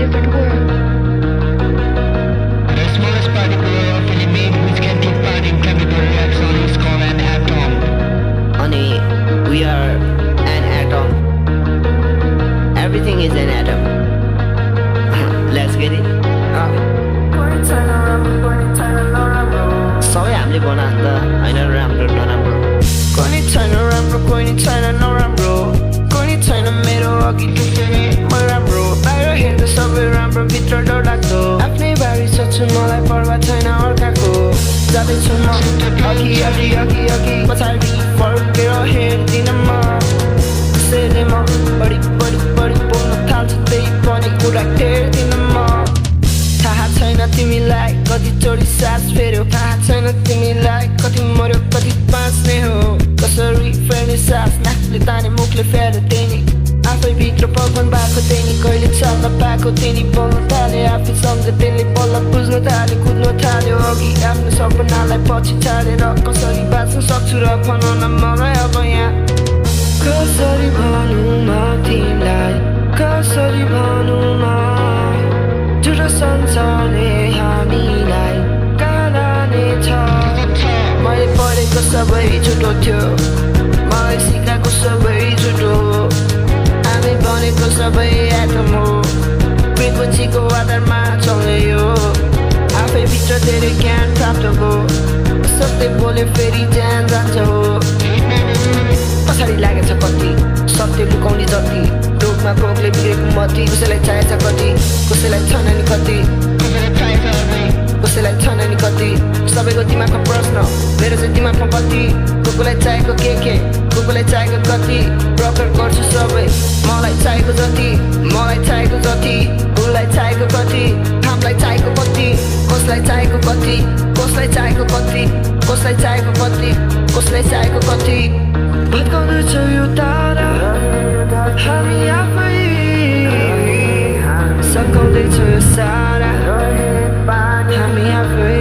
different world. The smallest particle of element which can take part in chemical reaction is called an atom. Ani, we are an atom. Everything is an atom. Let's get it. सबै हामीले बनाएको त होइन राम्रो नराम्रो कोही छैन राम्रो कोही छैन नराम्रो कोही छैन मेरो अघि म राम्रो बाहिर हेर्दा सबै राम्रो भित्र डर लाग्दो आफ्नै बारी सोच्छु मलाई पर्वा छैन अर्काको जाँदैछु म अघि अघि अघि अघि पछाडि फर्केर हेर्दिन म त्यसैले म बढी बढी बढी बोल्न थाल्छु त्यही पनि कुरा टेर्दिन म थाहा छैन तिमीलाई कति चोरी सास फेर्यो थाहा छैन तिमीलाई कति मर्यो कति बाँच्ने हो कसरी फेर्ने सास नाकले ताने मुखले फेर्यो त्यही आफै भित्र पगन भएको त्यही कहिले चाल्न पाएको त्यही बोल्न थाल्यो आफैसँग त्यसले बल्ल बुझ्न थाल्यो कुद्न थाल्यो अघि आफ्नो सपनालाई पछि छाडेर कसरी बाँच्न सक्छु र भन न मलाई अब यहाँ कसरी भनौँ म तिमीलाई कसरी भनौँ म झुटो संसारले हामीलाई कालाने छ मैले पढेको सबै झुटो थियो मलाई सिकाएको सबै झुटो हो हामी बनेको सबै एटम हो फ्रिक्वेन्सीको आधारमा चल्ने यो आफै भित्र धेरै ज्ञान प्राप्त हो सत्य बोले फेरि ज्यान जान्छ हो पछाडि लागेछ कति सत्य लुकाउने जति रोगमा भोगले बिग्रेको मती कसैलाई चाहेछ कति कसैलाई छैन नि कति कसैलाई छैन नि कति सबैको दिमागमा प्रश्न मेरो चाहिँ दिमागमा कति कोकोलाई चाहिएको के कोकोलाई चाहिएको कति प्रकट गर्छु सबै मलाई चाहिएको जति मलाई चाहिएको जति उसलाई चाहिएको कति हामीलाई चाहिएको कति कसलाई चाहिएको कति कसलाई चाहिएको कति कसलाई चाहिएको कति कसलाई चाहिएको कति भत्काउँदैछ यो तारा हामी आफै सकाउँदैछ यो सारा हामी आफै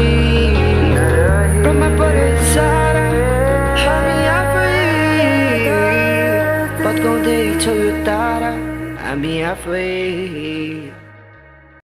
ब्रह्मा परे सारा हामी आफै भत्काउँदैछ यो तारा हामी आफै